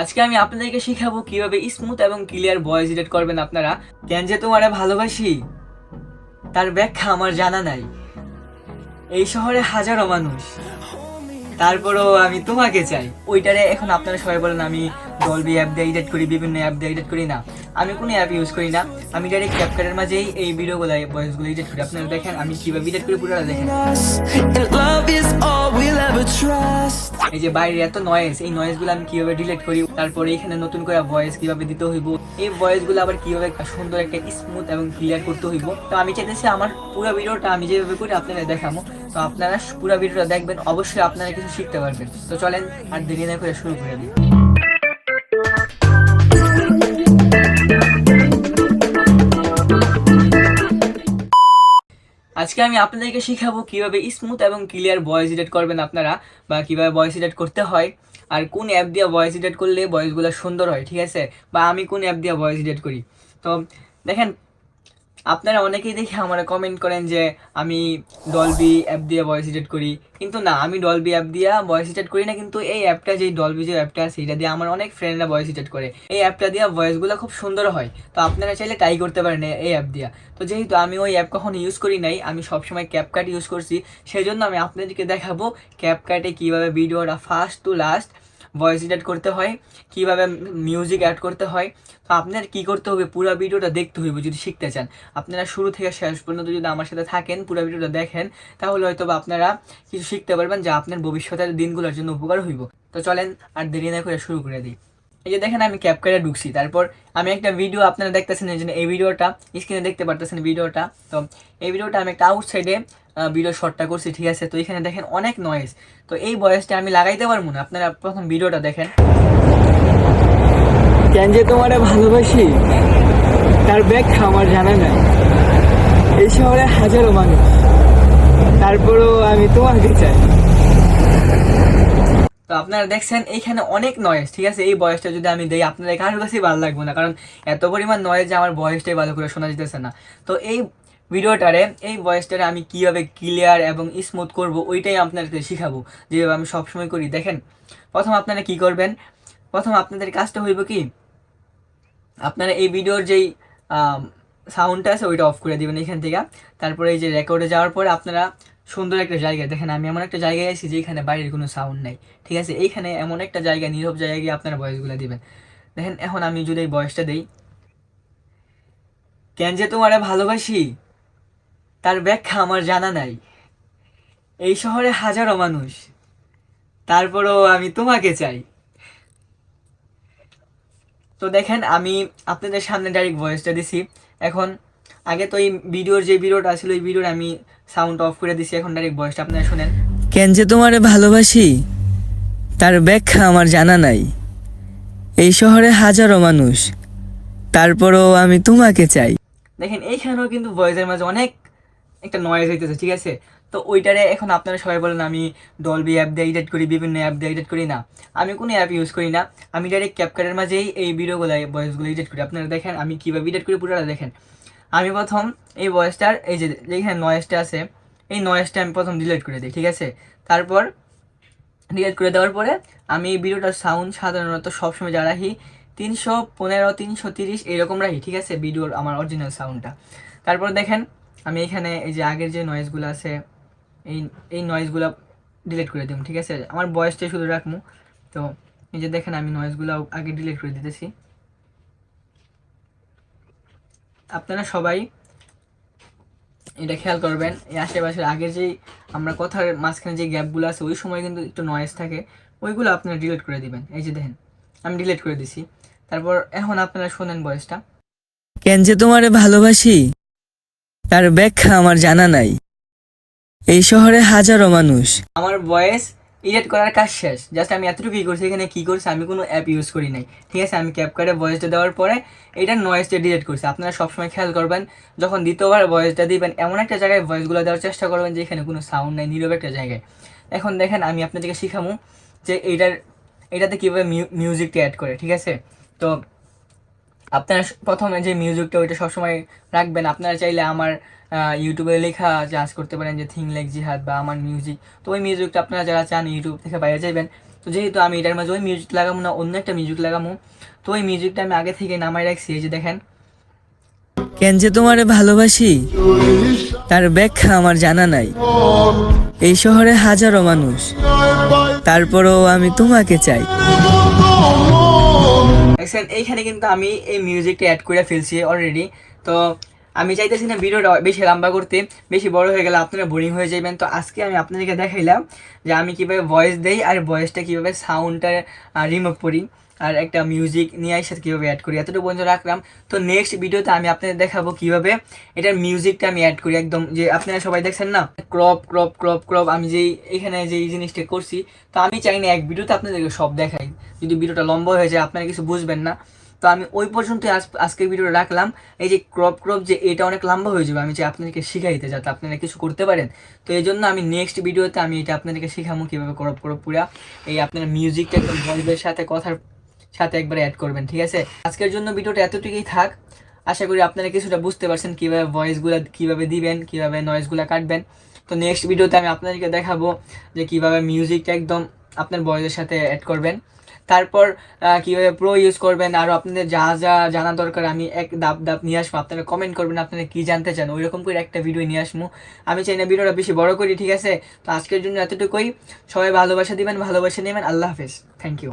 আজকে আমি আপনাদেরকে শিখাবো কিভাবে স্মুথ এবং ক্লিয়ার ভয়েস এডিট করবেন আপনারা। কেন যে তোমারে ভালোবাসি তার ব্যাখ্যা আমার জানা নাই। এই শহরে হাজারো মানুষ, তারপরও আমি তোমাকে চাই। ওইটারে এখন আপনারা সবাই বলেন আমি ডলবি অ্যাপ দিয়ে এডিট করি, বিভিন্ন অ্যাপ দিয়ে এডিট করি। না, আমি কোনো অ্যাপ ইউজ করি না। আমি ডাইরেক্ট ক্যাপকাটের মাঝেই এই ভিডিওগুলো ভয়েসগুলো এডিট করি। আপনারা দেখেন আমি কিভাবে এডিট করি, পুরোটা দেখেন। এই যে বাইরে এত নয়েজ, এই নয়েজগুলো আমি কিভাবে ডিলিট করি, তারপরে এখানে নতুন করে ভয়েস কিভাবে দিতে হইব, এই ভয়েসগুলো আবার কিভাবে সুন্দর একটা স্মুথ এবং ক্লিয়ার করতে হইব। তো আমি চাইতেছি আমার পুরো ভিডিওটা আমি যেভাবে করি আপনারা দেখাবো। তো আপনারা পুরো ভিডিওটা দেখবেন, অবশ্যই আপনারা কিছু শিখতে পারবেন। তো চলেন আর দেরি না করে শুরু করে দিই। আজকে আমি আপনাদেরকে শিখাবো কিভাবে স্মুথ এবং ক্লিয়ার ভয়েস এডিট করবেন আপনারা, বা কিভাবে ভয়েস এডিট করতে হয়, আর কোন অ্যাপ দিয়ে ভয়েস এডিট করলে ভয়েসগুলো সুন্দর হয়, ঠিক আছে, বা আমি কোন অ্যাপ দিয়ে ভয়েস এডিট করি। তো দেখেন, আপনারা অনেকেই দেখে আমার কমেন্ট করেন যে আমি ডলবি অ্যাপ দিয়ে ভয়েস এডিট করি, কিন্তু না, আমি ডলবি অ্যাপ দিয়ে ভয়েস এডিট করি না। কিন্তু এই অ্যাপটা, যে ডলবি যে অ্যাপটা আছে, এটা দিয়ে আমার অনেক ফ্রেন্ডরা ভয়েস এডিট করে। এই অ্যাপটা দিয়ে ভয়েসগুলো খুব সুন্দর হয়। তো আপনারা চাইলে ট্রাই করতে পারেন এই অ্যাপ দিয়ে। তো যেহেতু আমি ওই অ্যাপ কখনো ইউজ করি নাই, আমি সবসময় ক্যাপকাট ইউজ করছি, সেই জন্য আমি আপনাদেরকে দেখাবো ক্যাপকাটে কীভাবে ভিডিওটা first to last voice edit করতে হয়, কিভাবে মিউজিক অ্যাড করতে হয়। তো আপনার কি করতে হবে, পুরো ভিডিওটা দেখতে হইব যদি শিখতে চান। আপনারা শুরু থেকে শেষ পর্যন্ত যদি আমার সাথে থাকেন, পুরো ভিডিওটা দেখেন, তাহলে হয়তো বা আপনারা কিছু শিখতে পারবেন, যা আপনার ভবিষ্যতের দিনগুলোর জন্য উপকার হইব। তো চলেন আর দেরি না করে শুরু করে দিই। এই যে দেখেন, আমি ক্যাপকাটে ঢুকছি, তারপর আমি একটা ভিডিও আপনারা দেখতেছেন, এই জন্য এই ভিডিওটা স্ক্রিনে দেখতে পারতেছেন ভিডিওটা। তো এই ভিডিওটা আমি একটা আউটসাইডে ভিডিও শটটা করছি, ঠিক আছে। তো এখানে দেখেন অনেক নয়েজ, তো এই ভয়েসটা আমি লাগাইতে পারবো না। আপনারা প্রথম ভিডিওটা দেখেন। কেন যে তোমারে ভালোবাসি তার ব্যাখ্যা আমার জানা নাই। এই শহরে হাজারো মানুষ, তারপরও আমি তোমাকে চাই। তো আপনারা দেখছেন এইখানে অনেক নয়েজ, ঠিক আছে। এই ভয়েসটা যদি আমি দেই, আপনাদের কারোর কাছেই ভালো লাগবে না, কারণ এত পরিমাণ নয়েজ যে আমার ভয়েসটাই ভালো করে শোনা যেতেছে না। তো এই ভিডিওটারে, এই ভয়েসটারে আমি কীভাবে ক্লিয়ার এবং স্মুথ করব, ওইটাই আপনাদেরকে শিখাবো, যেভাবে আমি সবসময় করি। দেখেন, প্রথম আপনারা কি করবেন, প্রথম আপনাদের কাজটা হইব কি, আপনারা এই ভিডিওর যেই সাউন্ডটা আছে ওইটা অফ করে দিবেন এখান থেকে। তারপরে এই যে রেকর্ডে যাওয়ার পরে আপনারা সুন্দর একটা জায়গায়, দেখেন আমি এমন একটা জায়গায় আছি যেখানে বাইরের কোনো সাউন্ড নাই, ঠিক আছে। এইখানে এমন একটা জায়গা, নীরব জায়গায় গিয়ে আপনারা ভয়েসগুলো দিবেন। দেখেন, এখন আমি যদি এই ভয়েসটা দিই, কেন যে তোমারে ভালোবাসি তার ব্যাখ্যা আমার জানা নাই। এই শহরে হাজারো মানুষ, তারপরও আমি তোমাকে চাই। তো দেখেন, আমি আপনাদের সামনে ডাইরেক্ট ভয়েসটা দিছি। এখন আগে তো এই ভিডিওর যে ভিডিওটা ছিল, এই ভিডিওর আমি সাউন্ড অফ করে দিছি। এখন ডাইরেক্ট ভয়েসটা আপনারা শুনেন। কেন যে তোমারে ভালোবাসি তার ব্যাখ্যা আমার জানা নাই। এই শহরে হাজারো মানুষ, তারপরও আমি তোমাকে চাই। দেখেন, এইখানেও কিন্তু ভয়েসের মাঝে অনেক একটা নয়েজ হইতেছে, ঠিক আছে। তো ওইটারে এখন আপনারা সবাই বলেন আমি ডলবি অ্যাপ দিয়ে এডিট করি, বিভিন্ন অ্যাপ দিয়ে এডিট করি। না, আমি কোনো অ্যাপ ইউজ করি না। আমি ডাইরেক্ট ক্যাপকাটের মাঝেই এই ভিডিওগুলো, ভয়েসগুলো এডিট করি। আপনারা দেখেন আমি কীভাবে এডিট করি, পুরোটা দেখেন। আমি প্রথম এই ভয়েসটার, এই যে যেখানে নয়েজটা আছে, এই নয়েজটা আমি প্রথম ডিলিট করে দিই, ঠিক আছে। তারপর ডিলিট করে দেওয়ার পরে আমি এই ভিডিওটার সাউন্ড সাধারণত সবসময় যা রাখি 315, 330 এরকম রাখি, ঠিক আছে, ভিডিওর আমার অরিজিনাল সাউন্ডটা। তারপর দেখেন, আমি এখানে এই যে আগের যে নয়েজগুলো আছে, এই এই নয়েজগুলো ডিলিট করে দিব, ঠিক আছে। আমার ভয়েসটাই শুধু রাখবো। তো এই যে দেখেন, আমি নয়েজগুলো আগে ডিলিট করে দিতেছি। আপনারা সবাই এটা খেয়াল করবেন, এই আশেপাশের আগের যেই আমরা কথার মাঝখানে যে গ্যাপগুলো আছে, ওই সময় কিন্তু একটু নয়েজ থাকে, ওইগুলো আপনারা ডিলিট করে দিবেন। এই যে দেখেন, আমি ডিলিট করে দিছি। তারপর এখন আপনারা শোনেন ভয়েসটা। কেন যে তোমারে ভালোবাসি তার ব্যাখ্যা আমার জানা নাই। এই শহরে হাজারো মানুষ। আমার ভয়েস এডিট করার কাজ শেষ। জাস্ট আমি এতটুকুই করছি। এখানে কী করছি, আমি কোনো অ্যাপ ইউজ করি নাই, ঠিক আছে। আমি ক্যাপকাটে ভয়েসটা দেওয়ার পরে এটার নয়েজটা ডিলিট করছি। আপনারা সবসময় খেয়াল করবেন, যখন দ্বিতীয়বার ভয়েসটা দিবেন, এমন একটা জায়গায় ভয়েসগুলো দেওয়ার চেষ্টা করবেন যে এখানে কোনো সাউন্ড নাই, নীরব একটা জায়গায়। এখন দেখেন, আমি আপনাদেরকে শিখাবো যে এটাতে কীভাবে মিউজিকটা অ্যাড করে, ঠিক আছে। তো আপনারা প্রথমে যে মিউজিকটা, ওইটা সবসময় রাখবেন। আপনারা চাইলে আমার ইউটিউবে লেখা চার্জ করতে পারেন যে থিং লাইক জিহাদ বা আমার মিউজিক। তো ওই মিউজিকটা আপনারা যারা চান ইউটিউব থেকে বাইরে যাবেন, তো যেহেতু আমি এটার মাঝে ওই মিউজিক লাগাবো না, অন্য একটা মিউজিক লাগাবো, তো ওই মিউজিকটা আমি আগে থেকে নামাই রাখছি। এই যে দেখেন, কেন যে তোমারে ভালোবাসি তার ব্যাখ্যা আমার জানা নাই, এই শহরে হাজারো মানুষ, তারপরও আমি তোমাকে চাই। দেখছেন, এইখানে কিন্তু আমি এই মিউজিকটা অ্যাড করে ফেলছি অলরেডি। তো আমি চাইতেছি না ভিডিওটা বেশি লম্বা করতে, বেশি বড় হয়ে গেলে আপনারা বোরিং হয়ে যাবেন। তো আজকে আমি আপনাদেরকে দেখাইলাম যে আমি কীভাবে ভয়েস দেই আর ভয়েসটা কীভাবে সাউন্ডটা রিমুভ করি আর একটা মিউজিক নিয়ে সাথে কীভাবে অ্যাড করি, এতটুকু পর্যন্ত রাখলাম। তো নেক্সট ভিডিওতে আমি আপনাদের দেখাবো কীভাবে এটার মিউজিকটা আমি অ্যাড করি, একদম যে আপনারা সবাই দেখছেন না ক্রপ ক্রপ ক্রপ ক্রপ, আমি যেই এখানে যে এই জিনিসটা করছি, তো আমি চাই না এক ভিডিওতে আপনাদেরকে সব দেখাই, যদি ভিডিওটা লম্বা হয়ে যায় আপনারা কিছু বুঝবেন না। তো আমি ওই পর্যন্ত আজকের ভিডিওটা রাখলাম। এই যে ক্রপ ক্রপ যে এটা অনেক লম্বা হয়ে যাবে, আমি চাই আপনাদেরকে শিখাইতে যাতে আপনারা কিছু করতে পারেন। তো এই জন্য আমি নেক্সট ভিডিওতে আমি এটা আপনাদেরকে শিখাবো কীভাবে ক্রপ ক্রপ পুরা এই আপনারা মিউজিকটা একদম ভয়েসের সাথে কথার সাথে একবার অ্যাড করবেন, ঠিক আছে? আজকের জন্য ভিডিওটা এতটুকুই থাক। আশা করি আপনারা কিছুটা বুঝতে পারছেন কীভাবে ভয়েসগুলো কীভাবে দিবেন, কীভাবে নয়েজগুলো কাটবেন। তো নেক্সট ভিডিওতে আমি আপনাদেরকে দেখাবো যে কীভাবে মিউজিকটা একদম আপনার ভয়েসের সাথে অ্যাড করবেন, তারপর কীভাবে প্রো ইউজ করবেন, আরও আপনাদের যা যা জানা দরকার আমি এক ধাপ নিয়ে আসবো। আপনারা কমেন্ট করবেন আপনারা কী জানতে চান, ওইরকম করে একটা ভিডিও নিয়ে আসবো। আমি চাই না ভিডিওটা বেশি বড় করি, ঠিক আছে? তো আজকের জন্য এতটুকুই। সবাই ভালোবাসা দিবেন, ভালোবাসা নেবেন। আল্লাহ হাফেজ, থ্যাংক ইউ।